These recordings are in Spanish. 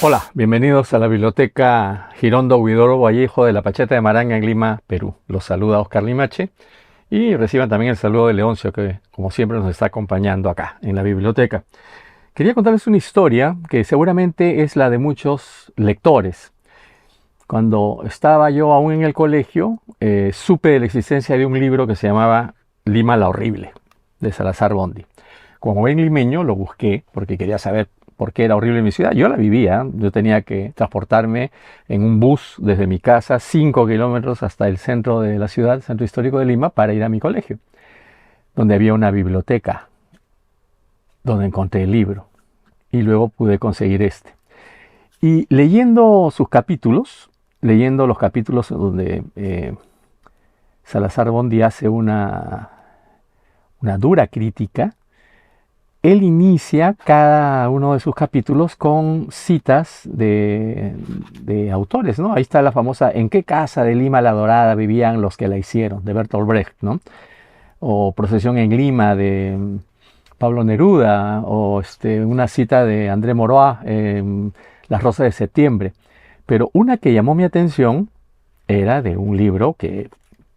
Hola, bienvenidos a la Biblioteca Girondo Huidoro Vallejo de la Pacheta de Maranga en Lima, Perú. Los saluda Oscar Limache y reciban también el saludo de Leoncio, que como siempre nos está acompañando acá en la biblioteca. Quería contarles una historia que seguramente es la de muchos lectores. Cuando estaba yo aún en el colegio, supe de la existencia de un libro que se llamaba Lima la Horrible, de Salazar Bondi. Como buen limeño lo busqué porque quería saber por qué era horrible mi ciudad. Yo la vivía, yo tenía que transportarme en un bus desde mi casa 5 kilómetros hasta el centro de la ciudad, el centro histórico de Lima, para ir a mi colegio, donde había una biblioteca, donde encontré el libro y luego pude conseguir este. Y leyendo sus capítulos, leyendo los capítulos donde Salazar Bondi hace una dura crítica, él inicia cada uno de sus capítulos con citas de autores, ¿no? Ahí está la famosa ¿En qué casa de Lima la Dorada vivían los que la hicieron? De Bertolt Brecht, ¿no? O Procesión en Lima de Pablo Neruda, o una cita de André Morois, Las Rosas de Septiembre. Pero una que llamó mi atención era de un libro que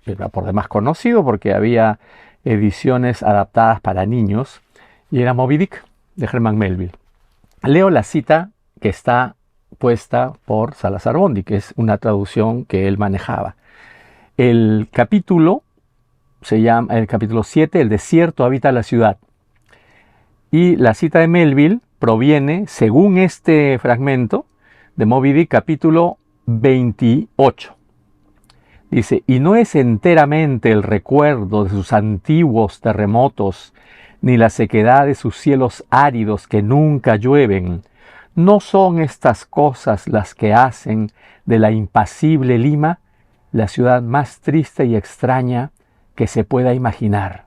era por demás conocido porque había ediciones adaptadas para niños, y era Moby Dick, de Herman Melville. Leo la cita que está puesta por Salazar Bondi, que es una traducción que él manejaba. El capítulo se llama, el capítulo 7, El desierto habita la ciudad. Y la cita de Melville proviene, según este fragmento, de Moby Dick, capítulo 28. Dice, y no es enteramente el recuerdo de sus antiguos terremotos, ni la sequedad de sus cielos áridos que nunca llueven. No son estas cosas las que hacen de la impasible Lima la ciudad más triste y extraña que se pueda imaginar,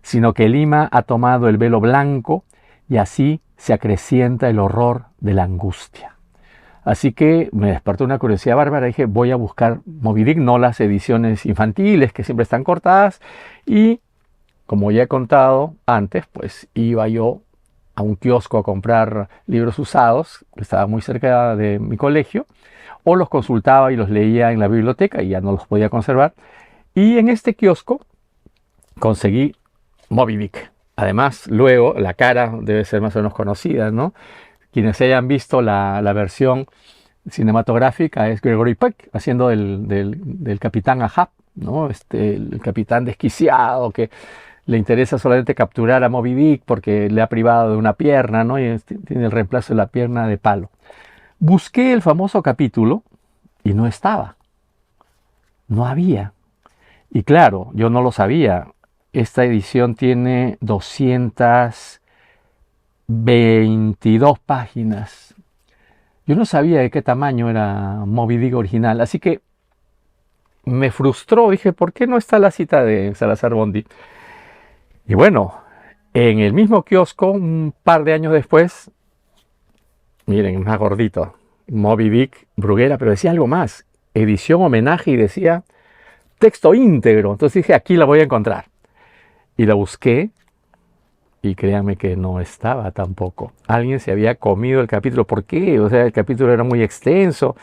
sino que Lima ha tomado el velo blanco y así se acrecienta el horror de la angustia. Así que me despertó una curiosidad bárbara. Dije, voy a buscar Moby Dick, no las ediciones infantiles que siempre están cortadas. Y como ya he contado antes, pues iba yo a un kiosco a comprar libros usados, que estaba muy cerca de mi colegio, o los consultaba y los leía en la biblioteca y ya no los podía conservar. Y en este kiosco conseguí Moby Dick. Además, luego la cara debe ser más o menos conocida, ¿no? Quienes hayan visto la versión cinematográfica es Gregory Peck haciendo del capitán Ahab, ¿no? El capitán desquiciado que le interesa solamente capturar a Moby Dick porque le ha privado de una pierna, ¿no? Y tiene el reemplazo de la pierna de palo. Busqué el famoso capítulo y no estaba, no había. Y claro, yo no lo sabía. Esta edición tiene 222 páginas. Yo no sabía de qué tamaño era Moby Dick original, así que me frustró. Dije, ¿por qué no está la cita de Salazar Bondi? Y bueno, en el mismo kiosco, un par de años después, miren, más gordito, Moby Dick, Bruguera, pero decía algo más, edición homenaje, y decía texto íntegro. Entonces dije, aquí la voy a encontrar. Y la busqué, y créanme que no estaba tampoco. Alguien se había comido el capítulo. ¿Por qué? O sea, el capítulo era muy extenso.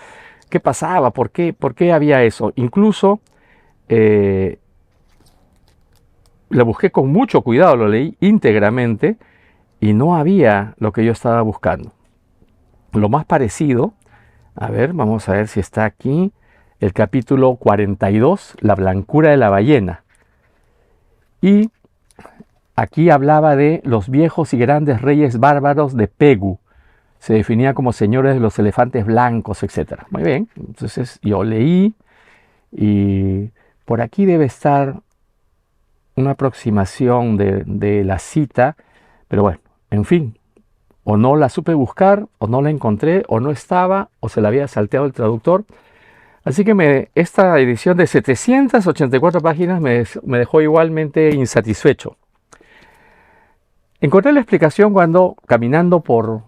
¿Qué pasaba? ¿Por qué había eso? Incluso la busqué con mucho cuidado, lo leí íntegramente y no había lo que yo estaba buscando. Lo más parecido, a ver, vamos a ver si está aquí, el capítulo 42, La blancura de la ballena. Y aquí hablaba de los viejos y grandes reyes bárbaros de Pegu. Se definía como señores de los elefantes blancos, etc. Muy bien, entonces yo leí y por aquí debe estar una aproximación de la cita, pero bueno, en fin, o no la supe buscar, o no la encontré, o no estaba, o se la había salteado el traductor. Así que esta edición de 784 páginas me dejó igualmente insatisfecho. Encontré la explicación cuando, caminando por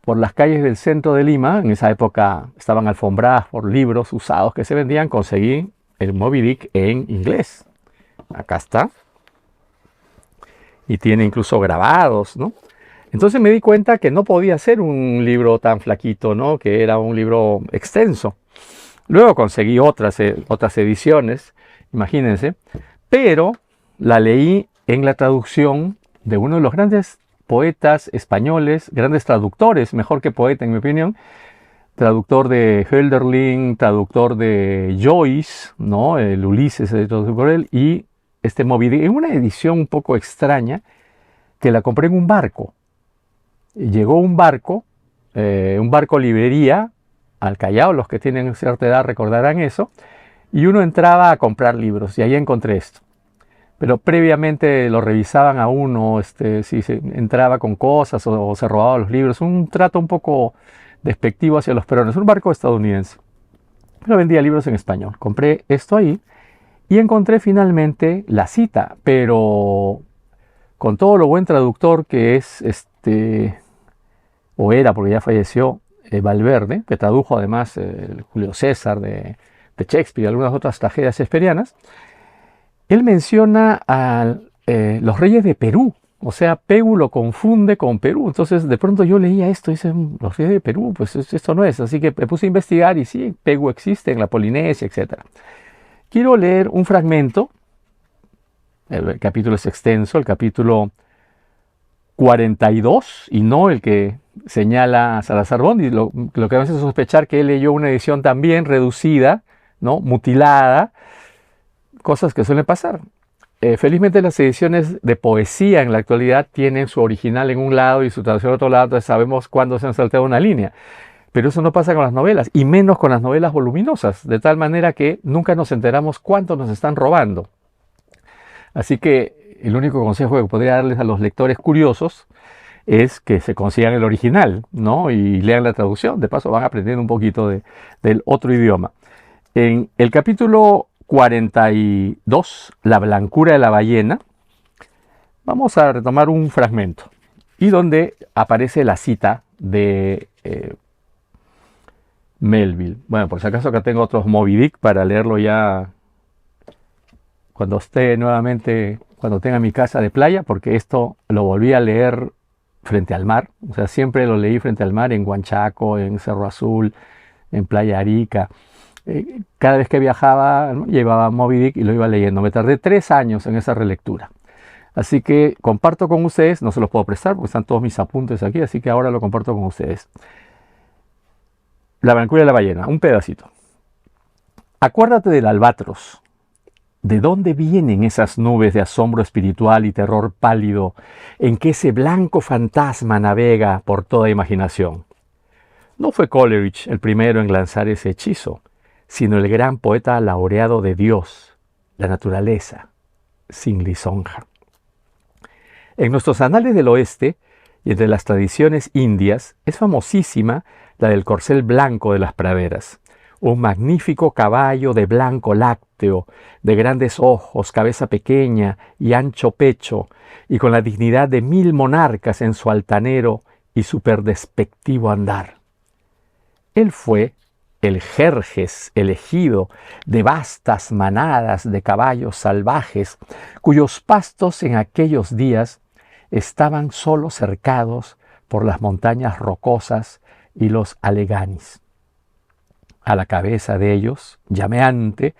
las calles del centro de Lima, en esa época estaban alfombradas por libros usados que se vendían, conseguí el Moby Dick en inglés. Acá está. Y tiene incluso grabados, ¿no? Entonces me di cuenta que no podía ser un libro tan flaquito, ¿no? Que era un libro extenso. Luego conseguí otras ediciones, imagínense, pero la leí en la traducción de uno de los grandes poetas españoles, grandes traductores, mejor que poeta en mi opinión, traductor de Hölderlin, traductor de Joyce, ¿no? El Ulises, traducido por él, y este Moby Dick, en una edición un poco extraña, que la compré en un barco. Llegó un barco librería, al Callao, los que tienen cierta edad recordarán eso, y uno entraba a comprar libros, y ahí encontré esto. Pero previamente lo revisaban a uno, si se entraba con cosas o se robaba los libros, un trato un poco despectivo hacia los peruanos, un barco estadounidense. Pero vendía libros en español. Compré esto ahí y encontré finalmente la cita, pero con todo lo buen traductor que es, o era porque ya falleció, Valverde, que tradujo además Julio César de Shakespeare y algunas otras tragedias shakespearianas. Él menciona a los reyes de Perú, o sea, Pegu lo confunde con Perú. Entonces, de pronto yo leía esto y dice, los reyes de Perú, pues esto no es. Así que me puse a investigar y sí, Pegu existe en la Polinesia, etc. Quiero leer un fragmento, el capítulo es extenso, el capítulo 42, y no el que señala Salazar Bondi, lo que me hace sospechar que él leyó una edición también reducida, ¿no? Mutilada, cosas que suelen pasar. Felizmente las ediciones de poesía en la actualidad tienen su original en un lado y su traducción en otro lado, entonces sabemos cuándo se han saltado una línea. Pero eso no pasa con las novelas, y menos con las novelas voluminosas, de tal manera que nunca nos enteramos cuánto nos están robando. Así que el único consejo que podría darles a los lectores curiosos es que se consigan el original, ¿no? Y lean la traducción. De paso van aprendiendo un poquito del otro idioma. En el capítulo 42, La blancura de la ballena, vamos a retomar un fragmento y donde aparece la cita de Melville. Bueno, por si acaso acá tengo otros Moby Dick para leerlo ya cuando esté nuevamente, cuando tenga mi casa de playa, porque esto lo volví a leer frente al mar. O sea, siempre lo leí frente al mar, en Huanchaco, en Cerro Azul, en Playa Arica. Cada vez que viajaba, ¿no?, llevaba Moby Dick y lo iba leyendo. Me tardé 3 años en esa relectura. Así que comparto con ustedes, no se los puedo prestar porque están todos mis apuntes aquí, así que ahora lo comparto con ustedes. La blancura de la ballena, un pedacito. Acuérdate del albatros. ¿De dónde vienen esas nubes de asombro espiritual y terror pálido en que ese blanco fantasma navega por toda imaginación? No fue Coleridge el primero en lanzar ese hechizo, sino el gran poeta laureado de Dios, la naturaleza, sin lisonja. En nuestros anales del oeste y entre las tradiciones indias es famosísima la del corcel blanco de las praderas, un magnífico caballo de blanco lácteo, de grandes ojos, cabeza pequeña y ancho pecho, y con la dignidad de 1000 monarcas en su altanero y superdespectivo andar. Él fue el Jerjes elegido de vastas manadas de caballos salvajes, cuyos pastos en aquellos días estaban solo cercados por las montañas rocosas y los aleganis. A la cabeza de ellos, llameante,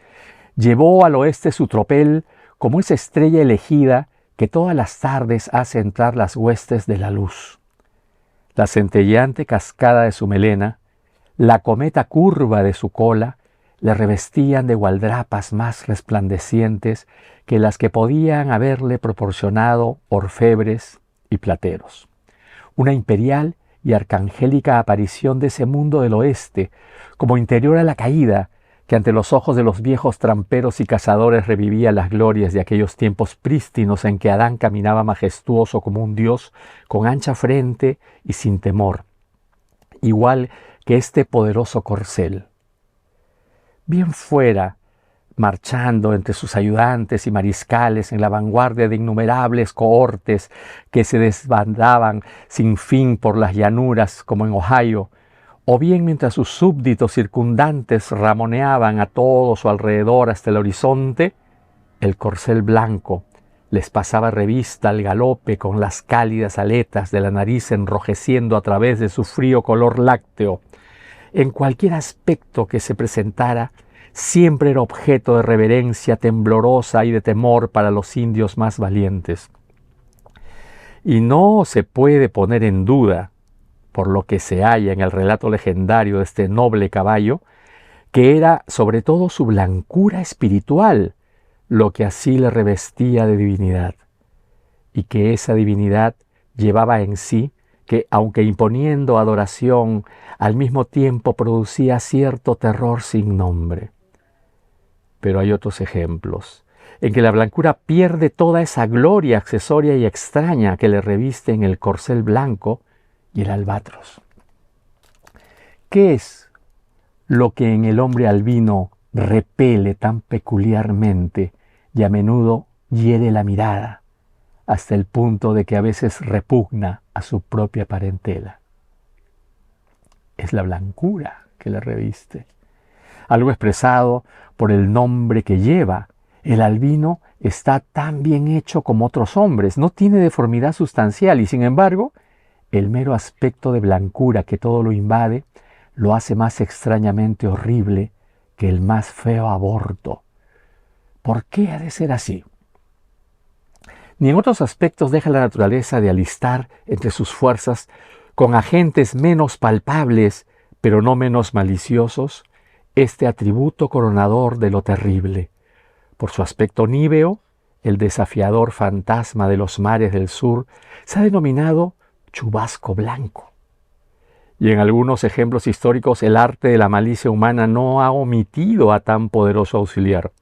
llevó al oeste su tropel como esa estrella elegida que todas las tardes hace entrar las huestes de la luz. La centelleante cascada de su melena, la cometa curva de su cola, le revestían de gualdrapas más resplandecientes que las que podían haberle proporcionado orfebres y plateros. Una imperial y arcangélica aparición de ese mundo del oeste, como interior a la caída, que ante los ojos de los viejos tramperos y cazadores revivía las glorias de aquellos tiempos prístinos en que Adán caminaba majestuoso como un dios, con ancha frente y sin temor, igual que este poderoso corcel. Bien fuera, marchando entre sus ayudantes y mariscales en la vanguardia de innumerables cohortes que se desbandaban sin fin por las llanuras como en Ohio, o bien mientras sus súbditos circundantes ramoneaban a todo su alrededor hasta el horizonte, el corcel blanco, les pasaba revista al galope con las cálidas aletas de la nariz enrojeciendo a través de su frío color lácteo. En cualquier aspecto que se presentara, siempre era objeto de reverencia temblorosa y de temor para los indios más valientes. Y no se puede poner en duda, por lo que se halla en el relato legendario de este noble caballo, que era sobre todo su blancura espiritual lo que así le revestía de divinidad, y que esa divinidad llevaba en sí que, aunque imponiendo adoración, al mismo tiempo producía cierto terror sin nombre. Pero hay otros ejemplos, en que la blancura pierde toda esa gloria accesoria y extraña que le revisten el corcel blanco y el albatros. ¿Qué es lo que en el hombre albino repele tan peculiarmente y a menudo hiere la mirada, hasta el punto de que a veces repugna a su propia parentela? Es la blancura que le reviste, algo expresado por el nombre que lleva. El albino está tan bien hecho como otros hombres, no tiene deformidad sustancial y sin embargo, el mero aspecto de blancura que todo lo invade lo hace más extrañamente horrible que el más feo aborto. ¿Por qué ha de ser así? Ni en otros aspectos deja la naturaleza de alistar entre sus fuerzas, con agentes menos palpables, pero no menos maliciosos, este atributo coronador de lo terrible. Por su aspecto níveo, el desafiador fantasma de los mares del sur se ha denominado chubasco blanco. Y en algunos ejemplos históricos el arte de la malicia humana no ha omitido a tan poderoso auxiliar.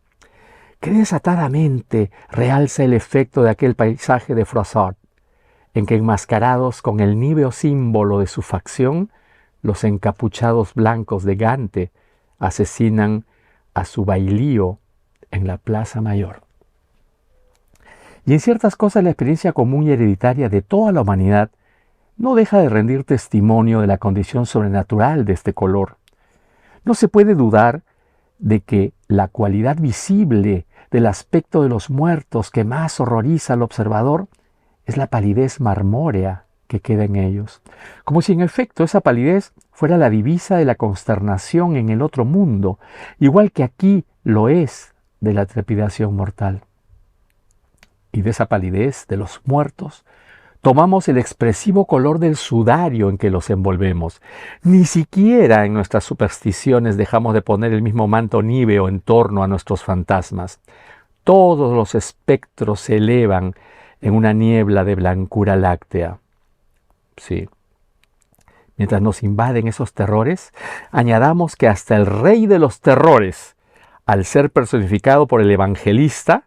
Qué desatadamente realza el efecto de aquel paisaje de Froissart, en que enmascarados con el níveo símbolo de su facción, los encapuchados blancos de Gante asesinan a su bailío en la Plaza Mayor. Y en ciertas cosas la experiencia común y hereditaria de toda la humanidad no deja de rendir testimonio de la condición sobrenatural de este color. No se puede dudar de que la cualidad visible del aspecto de los muertos que más horroriza al observador es la palidez marmórea que queda en ellos, como si en efecto esa palidez fuera la divisa de la consternación en el otro mundo, igual que aquí lo es de la trepidación mortal. Y de esa palidez de los muertos tomamos el expresivo color del sudario en que los envolvemos. Ni siquiera en nuestras supersticiones dejamos de poner el mismo manto níveo en torno a nuestros fantasmas. Todos los espectros se elevan en una niebla de blancura láctea. Sí. Mientras nos invaden esos terrores, añadamos que hasta el rey de los terrores, al ser personificado por el evangelista,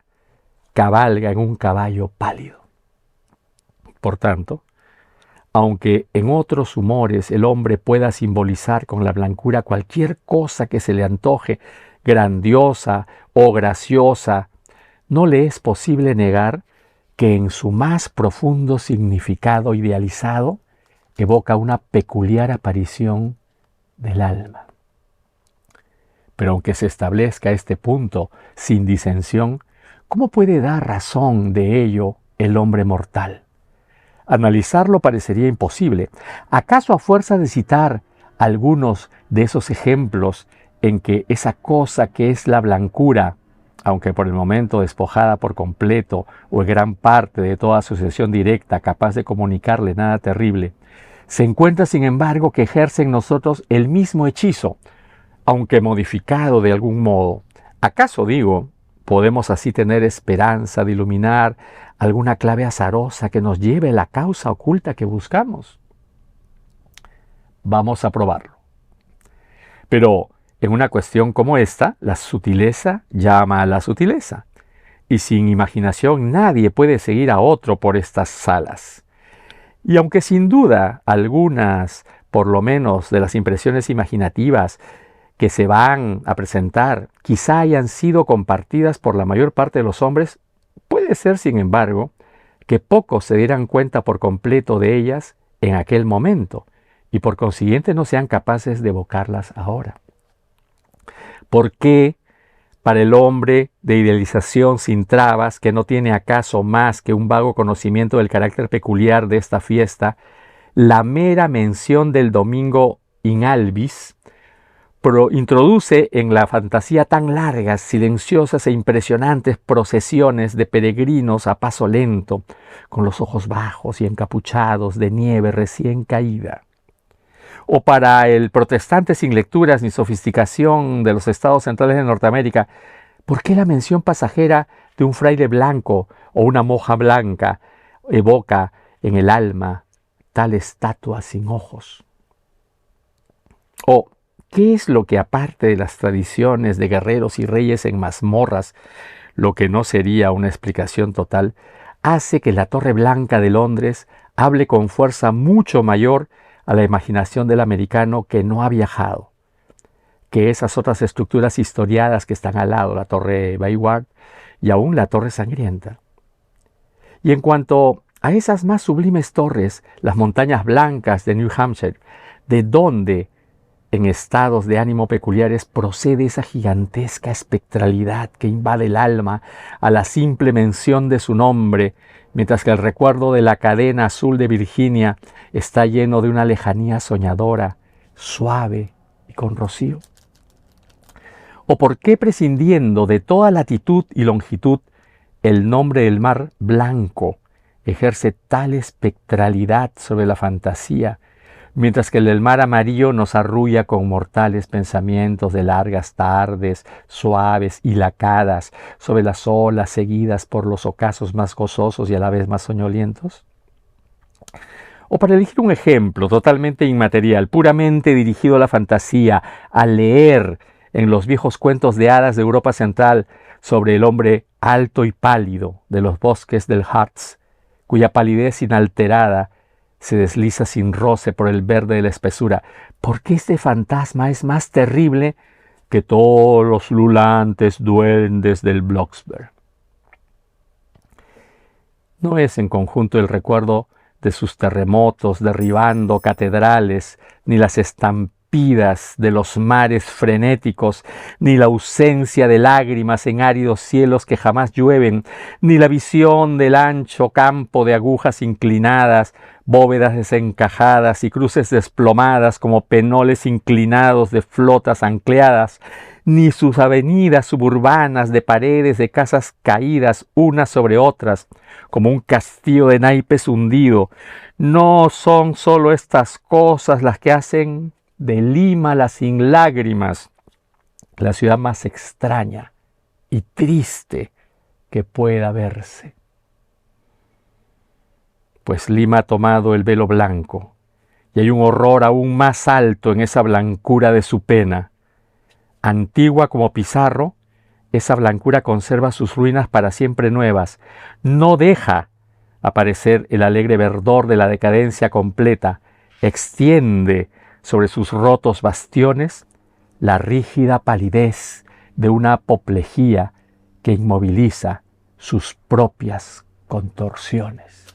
cabalga en un caballo pálido. Por tanto, aunque en otros humores el hombre pueda simbolizar con la blancura cualquier cosa que se le antoje grandiosa o graciosa, no le es posible negar que en su más profundo significado idealizado evoca una peculiar aparición del alma. Pero aunque se establezca este punto sin disensión, ¿cómo puede dar razón de ello el hombre mortal? Analizarlo parecería imposible. ¿Acaso a fuerza de citar algunos de esos ejemplos en que esa cosa que es la blancura, aunque por el momento despojada por completo o en gran parte de toda asociación directa capaz de comunicarle nada terrible, se encuentra sin embargo que ejerce en nosotros el mismo hechizo, aunque modificado de algún modo? ¿Acaso, digo, podemos así tener esperanza de iluminar alguna clave azarosa que nos lleve a la causa oculta que buscamos? Vamos a probarlo. Pero en una cuestión como esta, la sutileza llama a la sutileza, y sin imaginación nadie puede seguir a otro por estas salas. Y aunque sin duda algunas, por lo menos de las impresiones imaginativas que se van a presentar, quizá hayan sido compartidas por la mayor parte de los hombres, puede ser, sin embargo, que pocos se dieran cuenta por completo de ellas en aquel momento, y por consiguiente no sean capaces de evocarlas ahora. ¿Por qué Para el hombre de idealización sin trabas, que no tiene acaso más que un vago conocimiento del carácter peculiar de esta fiesta, la mera mención del domingo in albis introduce en la fantasía tan largas, silenciosas e impresionantes procesiones de peregrinos a paso lento, con los ojos bajos y encapuchados de nieve recién caída. O para el protestante sin lecturas ni sofisticación de los estados centrales de Norteamérica, ¿por qué la mención pasajera de un fraile blanco o una monja blanca evoca en el alma tal estatua sin ojos? O, ¿qué es lo que, aparte de las tradiciones de guerreros y reyes en mazmorras, lo que no sería una explicación total, hace que la Torre Blanca de Londres hable con fuerza mucho mayor a la imaginación del americano que no ha viajado, que esas otras estructuras historiadas que están al lado, la Torre Bayward y aún la Torre Sangrienta? Y en cuanto a esas más sublimes torres, las montañas blancas de New Hampshire, ¿de dónde, en estados de ánimo peculiares, procede esa gigantesca espectralidad que invade el alma a la simple mención de su nombre, mientras que el recuerdo de la cadena azul de Virginia está lleno de una lejanía soñadora, suave y con rocío? ¿O por qué, prescindiendo de toda latitud y longitud, el nombre del mar Blanco ejerce tal espectralidad sobre la fantasía, mientras que el del mar Amarillo nos arrulla con mortales pensamientos de largas tardes, suaves y lacadas, sobre las olas seguidas por los ocasos más gozosos y a la vez más soñolientos? O para elegir un ejemplo totalmente inmaterial, puramente dirigido a la fantasía, a leer en los viejos cuentos de hadas de Europa Central sobre el hombre alto y pálido de los bosques del Harz, cuya palidez inalterada se desliza sin roce por el verde de la espesura, porque este fantasma es más terrible que todos los lulantes duendes del Blocksberg. No es en conjunto el recuerdo de sus terremotos derribando catedrales, ni las estampidas de los mares frenéticos, ni la ausencia de lágrimas en áridos cielos que jamás llueven, ni la visión del ancho campo de agujas inclinadas, bóvedas desencajadas y cruces desplomadas como penoles inclinados de flotas ancleadas, ni sus avenidas suburbanas de paredes de casas caídas unas sobre otras, como un castillo de naipes hundido. No son solo estas cosas las que hacen de Lima la sin lágrimas, la ciudad más extraña y triste que pueda verse. Pues Lima ha tomado el velo blanco, y hay un horror aún más alto en esa blancura de su pena. Antigua como Pizarro, esa blancura conserva sus ruinas para siempre nuevas, no deja aparecer el alegre verdor de la decadencia completa, extiende sobre sus rotos bastiones la rígida palidez de una apoplejía que inmoviliza sus propias contorsiones.